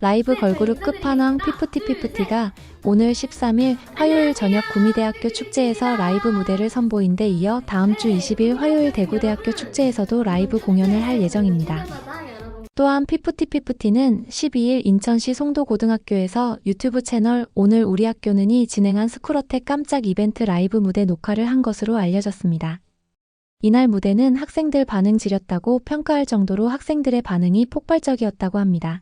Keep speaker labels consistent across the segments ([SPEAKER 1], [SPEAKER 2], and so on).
[SPEAKER 1] 라이브 걸그룹 끝판왕 피프티피프티가 오늘 13일 화요일 저녁 구미대학교 축제에서 라이브 무대를 선보인 데 이어 다음 주 20일 화요일 대구대학교 축제에서도 라이브 공연을 할 예정입니다. 또한 피프티피프티는 12일 인천시 송도고등학교에서 유튜브 채널 오늘 우리 학교는이 진행한 스쿨어택 깜짝 이벤트 라이브 무대 녹화를 한 것으로 알려졌습니다. 이날 무대는 학생들 반응 지렸다고 평가할 정도로 학생들의 반응이 폭발적이었다고 합니다.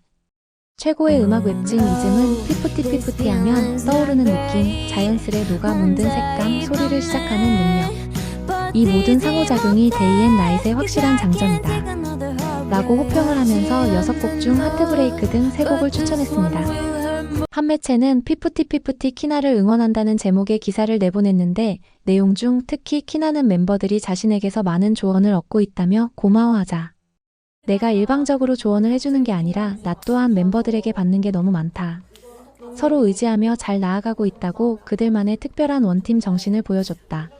[SPEAKER 1] 최고의 음악 웹진 이즘은 피프티피프티 하면 떠오르는 느낌, 자연스레 녹아 문든 색감, 소리를 시작하는 능력. 이 모든 상호작용이 데이앤나잇의 확실한 장점이다. 라고 호평을 하면서 6곡 중 하트브레이크 등 3곡을 추천했습니다. 한 매체는 피프티피프티 키나를 응원한다는 제목의 기사를 내보냈는데 내용 중 특히 키나는 멤버들이 자신에게서 많은 조언을 얻고 있다며 고마워하자. 내가 일방적으로 조언을 해주는 게 아니라 나 또한 멤버들에게 받는 게 너무 많다. 서로 의지하며 잘 나아가고 있다고 그들만의 특별한 원팀 정신을 보여줬다.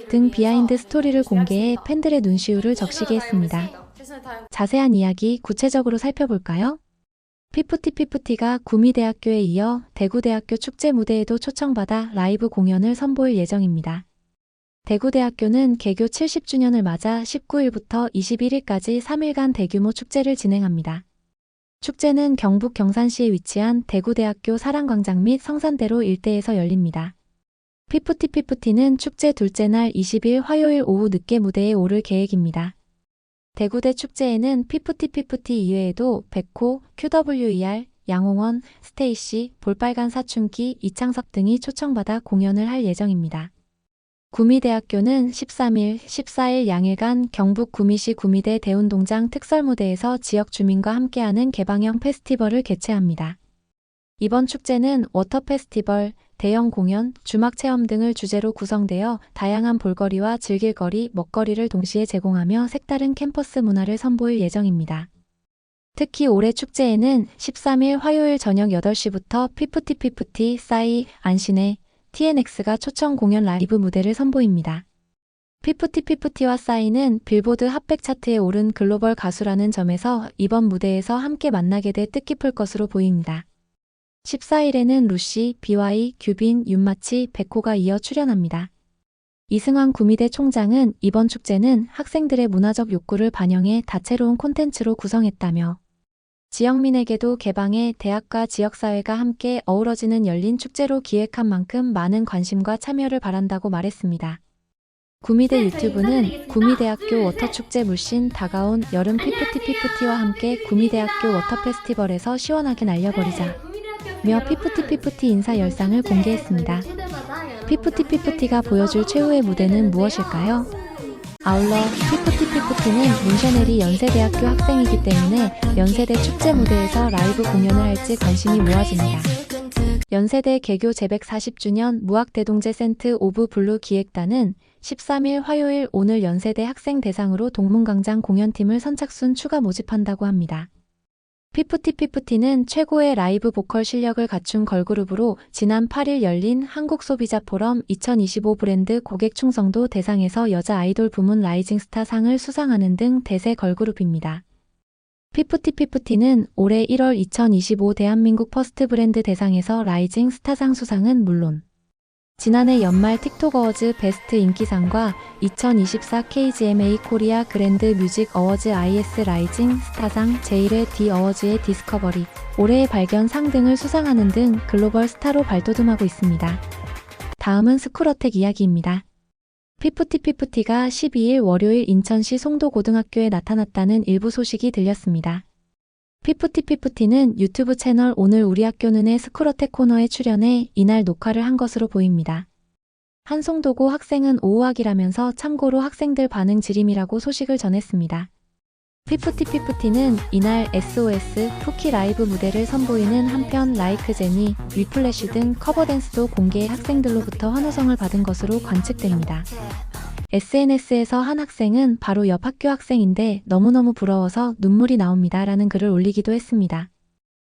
[SPEAKER 1] 등 비하인드 스토리를 공개해 팬들의 눈시울을 적시게 했습니다. 자세한 이야기 구체적으로 살펴볼까요? 피프티피프티가 구미대학교에 이어 대구대학교 축제 무대에도 초청받아 라이브 공연을 선보일 예정입니다. 대구대학교는 개교 70주년을 맞아 19일부터 21일까지 3일간 대규모 축제를 진행합니다. 축제는 경북 경산시에 위치한 대구대학교 사랑광장 및 성산대로 일대에서 열립니다. 피프티피프티는 축제 둘째 날 20일 화요일 오후 늦게 무대에 오를 계획입니다. 대구대 축제에는 피프티피프티 이외에도 백호, QWER, 양홍원, 스테이시, 볼빨간 사춘기, 이창석 등이 초청받아 공연을 할 예정입니다. 구미대학교는 13일, 14일 양일간 경북 구미시 구미대 대운동장 특설무대에서 지역 주민과 함께하는 개방형 페스티벌을 개최합니다. 이번 축제는 워터 페스티벌, 대형 공연, 주막 체험 등을 주제로 구성되어 다양한 볼거리와 즐길거리, 먹거리를 동시에 제공하며 색다른 캠퍼스 문화를 선보일 예정입니다. 특히 올해 축제에는 13일 화요일 저녁 8시부터 피프티피프티, 싸이, 안신혜, TNX가 초청 공연 라이브 무대를 선보입니다. 피프티피프티와 싸이는 빌보드 핫백 차트에 오른 글로벌 가수라는 점에서 이번 무대에서 함께 만나게 돼 뜻깊을 것으로 보입니다. 14일에는 루시, BY, 규빈, 윤마치, 백호가 이어 출연합니다. 이승환 구미대 총장은 이번 축제는 학생들의 문화적 욕구를 반영해 다채로운 콘텐츠로 구성했다며 지역민에게도 개방해 대학과 지역사회가 함께 어우러지는 열린 축제로 기획한 만큼 많은 관심과 참여를 바란다고 말했습니다. 구미대 유튜브는 구미대학교 워터축제 물씬 다가온 여름 피프티피프티와 함께 구미대학교 워터페스티벌에서 시원하게 날려버리자 며 피프티피프티 인사 열상을 공개했습니다. 피프티피프티가 보여줄 최후의 무대는 무엇일까요? 아울러 피프티피프티는 문셔넬이 연세대학교 학생이기 때문에 연세대 축제 무대에서 라이브 공연을 할지 관심이 모아집니다. 연세대 개교 제140주년 무학대동제 센트 오브 블루 기획단은 13일 화요일 오늘 연세대 학생 대상으로 동문광장 공연팀을 선착순 추가 모집한다고 합니다. 피프티피프티는 최고의 라이브 보컬 실력을 갖춘 걸그룹으로 지난 8일 열린 한국소비자 포럼 2025 브랜드 고객 충성도 대상에서 여자 아이돌 부문 라이징 스타 상을 수상하는 등 대세 걸그룹입니다. 피프티피프티는 올해 1월 2025 대한민국 퍼스트 브랜드 대상에서 라이징 스타상 수상은 물론 지난해 연말 틱톡 어워즈 베스트 인기상과 2024 KGMA 코리아 그랜드 뮤직 어워즈 IS 라이징 스타상 제1회 디 어워즈의 디스커버리, 올해의 발견 상 등을 수상하는 등 글로벌 스타로 발돋움하고 있습니다. 다음은 스쿨어택 이야기입니다. 피프티피프티가 12일 월요일 인천시 송도고등학교에 나타났다는 일부 소식이 들렸습니다. 피프티피프티는 유튜브 채널 오늘 우리 학교는의 스쿨어택 코너에 출연해 이날 녹화를 한 것으로 보입니다. 한송도고 학생은 오우학이라면서 참고로 학생들 반응 지림이라고 소식을 전했습니다. 피프티피프티는 이날 SOS, 푸키 라이브 무대를 선보이는 한편 라이크 제니, 위플래시 등 커버댄스도 공개해 학생들로부터 환호성을 받은 것으로 관측됩니다. SNS에서 한 학생은 바로 옆 학교 학생인데 너무너무 부러워서 눈물이 나옵니다 라는 글을 올리기도 했습니다.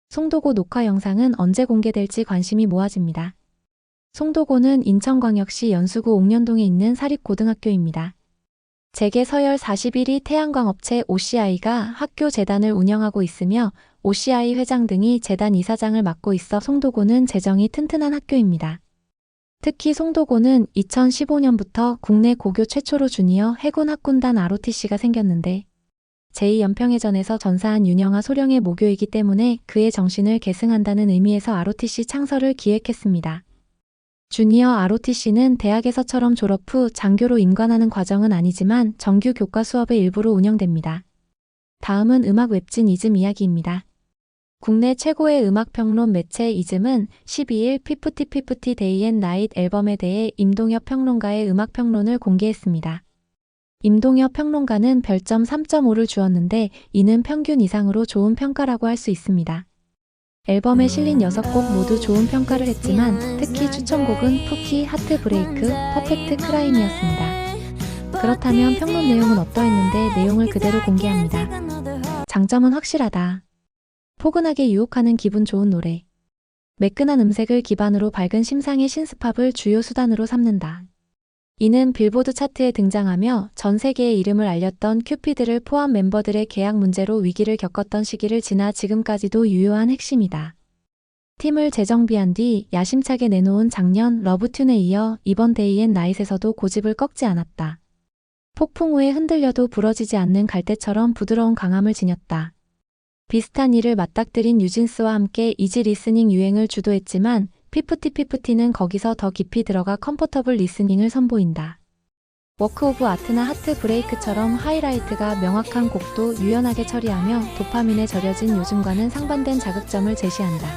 [SPEAKER 1] 송도고 녹화 영상은 언제 공개될지 관심이 모아집니다. 송도고는 인천광역시 연수구 옥년동에 있는 사립고등학교입니다. 재계 서열 41위 태양광 업체 OCI가 학교 재단을 운영하고 있으며 OCI 회장 등이 재단 이사장을 맡고 있어 송도고는 재정이 튼튼한 학교입니다. 특히 송도고는 2015년부터 국내 고교 최초로 주니어 해군 학군단 ROTC가 생겼는데 제2연평해전에서 전사한 윤영아 소령의 모교이기 때문에 그의 정신을 계승한다는 의미에서 ROTC 창설을 기획했습니다. 주니어 ROTC는 대학에서처럼 졸업 후 장교로 임관하는 과정은 아니지만 정규 교과 수업의 일부로 운영됩니다. 다음은 음악 웹진 이즘 이야기입니다. 국내 최고의 음악평론 매체 이즘은 12일 피프티 피프티 데이 앤 나잇 앨범에 대해 임동엽 평론가의 음악평론을 공개했습니다. 임동엽 평론가는 별점 3.5를 주었는데 이는 평균 이상으로 좋은 평가라고 할 수 있습니다. 앨범에 실린 6곡 모두 좋은 평가를 했지만 특히 추천곡은 푸키, 하트브레이크, 퍼펙트 크라임이었습니다. 그렇다면 평론 내용은 어떠했는데 내용을 그대로 공개합니다. 장점은 확실하다. 포근하게 유혹하는 기분 좋은 노래. 매끈한 음색을 기반으로 밝은 심상의 신스팝을 주요 수단으로 삼는다. 이는 빌보드 차트에 등장하며 전 세계에 이름을 알렸던 큐피드를 포함 멤버들의 계약 문제로 위기를 겪었던 시기를 지나 지금까지도 유효한 핵심이다. 팀을 재정비한 뒤 야심차게 내놓은 작년 러브튠에 이어 이번 데이 앤 나잇에서도 고집을 꺾지 않았다. 폭풍 후에 흔들려도 부러지지 않는 갈대처럼 부드러운 강함을 지녔다. 비슷한 일을 맞닥뜨린 뉴진스와 함께 이지 리스닝 유행을 주도했지만 피프티 피프티는 거기서 더 깊이 들어가 컴포터블 리스닝을 선보인다. 워크 오브 아트나 하트 브레이크처럼 하이라이트가 명확한 곡도 유연하게 처리하며 도파민에 절여진 요즘과는 상반된 자극점을 제시한다.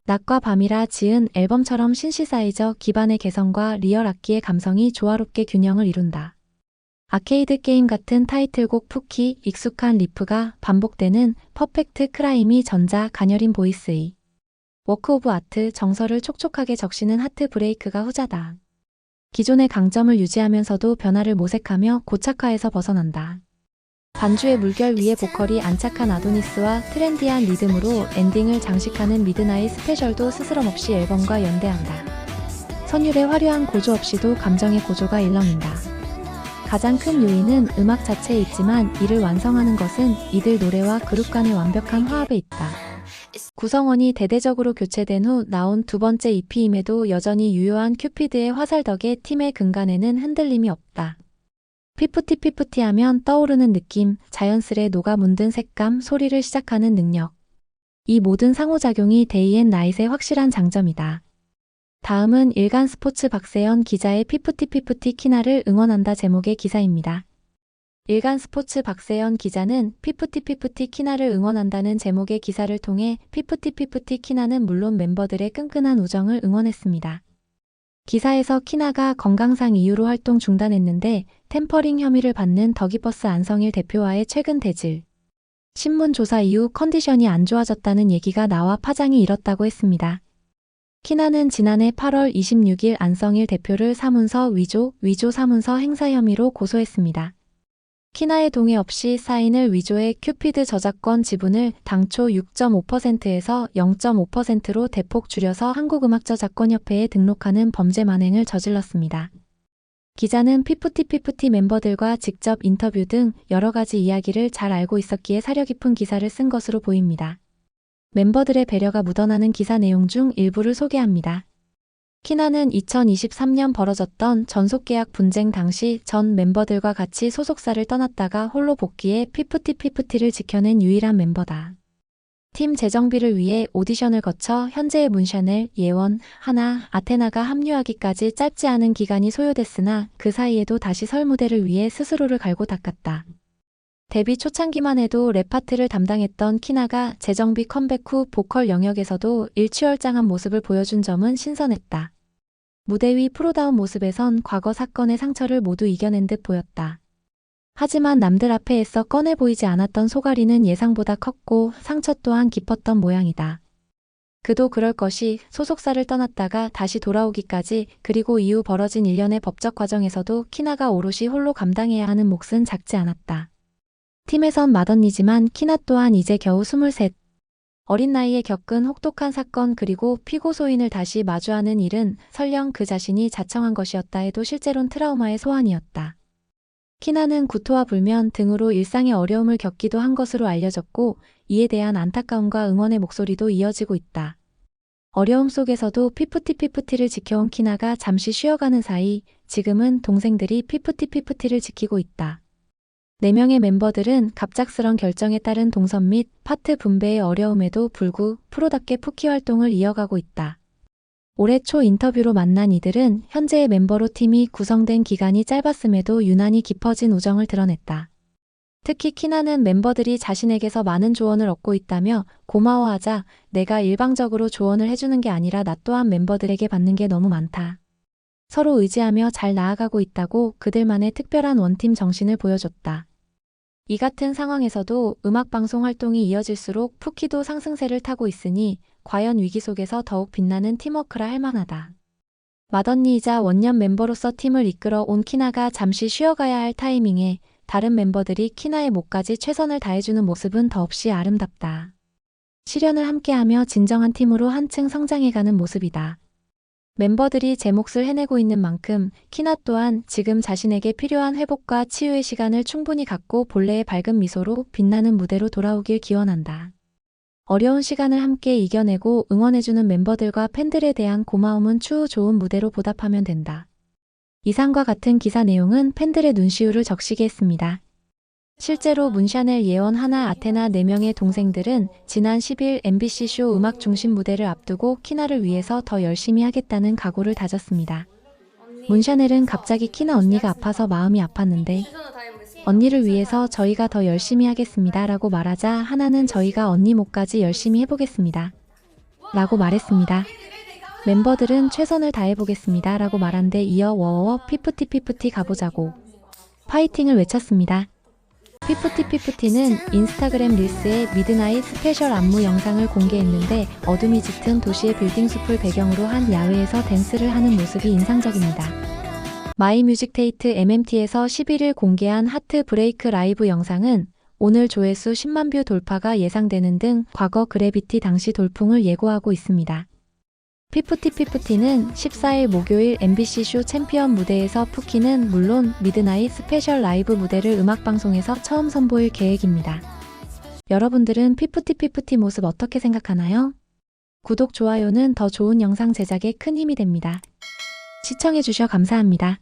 [SPEAKER 1] 낮과 밤이라 지은 앨범처럼 신시사이저 기반의 개성과 리얼 악기의 감성이 조화롭게 균형을 이룬다. 아케이드 게임 같은 타이틀곡 푸키, 익숙한 리프가 반복되는 퍼펙트 크라임이 전자 가녀린 보이스의 워크 오브 아트 정서를 촉촉하게 적시는 하트 브레이크가 후자다. 기존의 강점을 유지하면서도 변화를 모색하며 고착화에서 벗어난다. 반주의 물결 위에 보컬이 안착한 아도니스와 트렌디한 리듬으로 엔딩을 장식하는 미드나잇 스페셜도 스스럼없이 앨범과 연대한다. 선율의 화려한 고조 없이도 감정의 고조가 일렁인다. 가장 큰 요인은 음악 자체에 있지만 이를 완성하는 것은 이들 노래와 그룹 간의 완벽한 화합에 있다. 구성원이 대대적으로 교체된 후 나온 두 번째 EP임에도 여전히 유효한 큐피드의 화살 덕에 팀의 근간에는 흔들림이 없다. 피프티 피프티 하면 떠오르는 느낌, 자연스레 녹아 문든 색감, 소리를 시작하는 능력. 이 모든 상호작용이 데이 앤 나잇의 확실한 장점이다. 다음은 일간 스포츠 박세연 기자의 피프티 피프티 키나를 응원한다 제목의 기사입니다. 일간 스포츠 박세연 기자는 피프티 피프티 키나를 응원한다는 제목의 기사를 통해 피프티 피프티 키나는 물론 멤버들의 끈끈한 우정을 응원했습니다. 기사에서 키나가 건강상 이유로 활동 중단했는데 템퍼링 혐의를 받는 더기버스 안성일 대표와의 최근 대질. 신문 조사 이후 컨디션이 안 좋아졌다는 얘기가 나와 파장이 일었다고 했습니다. 키나는 지난해 8월 26일 안성일 대표를 사문서 위조 사문서 행사 혐의로 고소했습니다. 키나의 동의 없이 사인을 위조해 큐피드 저작권 지분을 당초 6.5%에서 0.5%로 대폭 줄여서 한국음악저작권협회에 등록하는 범죄 만행을 저질렀습니다. 기자는 피프티 피프티 멤버들과 직접 인터뷰 등 여러 가지 이야기를 잘 알고 있었기에 사려 깊은 기사를 쓴 것으로 보입니다. 멤버들의 배려가 묻어나는 기사 내용 중 일부를 소개합니다. 키나는 2023년 벌어졌던 전속계약 분쟁 당시 전 멤버들과 같이 소속사를 떠났다가 홀로 복귀해 피프티 피프티를 지켜낸 유일한 멤버다. 팀 재정비를 위해 오디션을 거쳐 현재의 문샤넬, 예원, 하나, 아테나가 합류하기까지 짧지 않은 기간이 소요됐으나 그 사이에도 다시 설 무대를 위해 스스로를 갈고 닦았다. 데뷔 초창기만 해도 랩 파트를 담당했던 키나가 재정비 컴백 후 보컬 영역에서도 일취월장한 모습을 보여준 점은 신선했다. 무대 위 프로다운 모습에선 과거 사건의 상처를 모두 이겨낸 듯 보였다. 하지만 남들 앞에 애써 꺼내 보이지 않았던 소가리는 예상보다 컸고 상처 또한 깊었던 모양이다. 그도 그럴 것이 소속사를 떠났다가 다시 돌아오기까지 그리고 이후 벌어진 일련의 법적 과정에서도 키나가 오롯이 홀로 감당해야 하는 몫은 작지 않았다. 팀에선 맏언니지만 키나 또한 이제 겨우 23. 어린 나이에 겪은 혹독한 사건 그리고 피고소인을 다시 마주하는 일은 설령 그 자신이 자청한 것이었다 해도 실제론 트라우마의 소환이었다. 키나는 구토와 불면 등으로 일상의 어려움을 겪기도 한 것으로 알려졌고 이에 대한 안타까움과 응원의 목소리도 이어지고 있다. 어려움 속에서도 피프티피프티를 지켜온 키나가 잠시 쉬어가는 사이 지금은 동생들이 피프티피프티를 지키고 있다. 4명의 멤버들은 갑작스런 결정에 따른 동선 및 파트 분배의 어려움에도 불구 프로답게 푸키 활동을 이어가고 있다. 올해 초 인터뷰로 만난 이들은 현재의 멤버로 팀이 구성된 기간이 짧았음에도 유난히 깊어진 우정을 드러냈다. 특히 키나는 멤버들이 자신에게서 많은 조언을 얻고 있다며 고마워하자 내가 일방적으로 조언을 해주는 게 아니라 나 또한 멤버들에게 받는 게 너무 많다. 서로 의지하며 잘 나아가고 있다고 그들만의 특별한 원팀 정신을 보여줬다. 이 같은 상황에서도 음악방송 활동이 이어질수록 푸키도 상승세를 타고 있으니 과연 위기 속에서 더욱 빛나는 팀워크라 할 만하다. 맏언니이자 원년 멤버로서 팀을 이끌어 온 키나가 잠시 쉬어가야 할 타이밍에 다른 member들이 키나의 목까지 최선을 다해주는 모습은 더없이 아름답다. 시련을 함께하며 진정한 팀으로 한층 성장해가는 모습이다. 멤버들이 제 몫을 해내고 있는 만큼 키나 또한 지금 자신에게 필요한 회복과 치유의 시간을 충분히 갖고 본래의 밝은 미소로 빛나는 무대로 돌아오길 기원한다. 어려운 시간을 함께 이겨내고 응원해주는 멤버들과 팬들에 대한 고마움은 추후 좋은 무대로 보답하면 된다. 이상과 같은 기사 내용은 팬들의 눈시울을 적시게 했습니다. 실제로 문샤넬, 예원, 하나, 아테나 4명의 동생들은 지난 10일 MBC쇼 음악 중심 무대를 앞두고 키나를 위해서 더 열심히 하겠다는 각오를 다졌습니다. 문샤넬은 갑자기 키나 언니가 아파서 마음이 아팠는데 언니를 위해서 저희가 더 열심히 하겠습니다 라고 말하자 하나는 저희가 언니 목까지 열심히 해보겠습니다 라고 말했습니다. 멤버들은 최선을 다해보겠습니다 라고 말한 데 이어 워워 피프티피프티 가보자고 파이팅을 외쳤습니다. 피프티피프티는 인스타그램 릴스에 미드나잇 스페셜 안무 영상을 공개했는데 어둠이 짙은 도시의 빌딩 숲을 배경으로 한 야외에서 댄스를 하는 모습이 인상적입니다. 마이뮤직테이트 MMT에서 11일 공개한 하트 브레이크 라이브 영상은 오늘 조회수 10만 뷰 돌파가 예상되는 등 과거 그래비티 당시 돌풍을 예고하고 있습니다. 피프티피프티는 14일 목요일 MBC쇼 챔피언 무대에서 푸키는 물론 미드나잇 스페셜 라이브 무대를 음악방송에서 처음 선보일 계획입니다. 여러분들은 피프티피프티 모습 어떻게 생각하나요? 구독, 좋아요는 더 좋은 영상 제작에 큰 힘이 됩니다. 시청해주셔 감사합니다.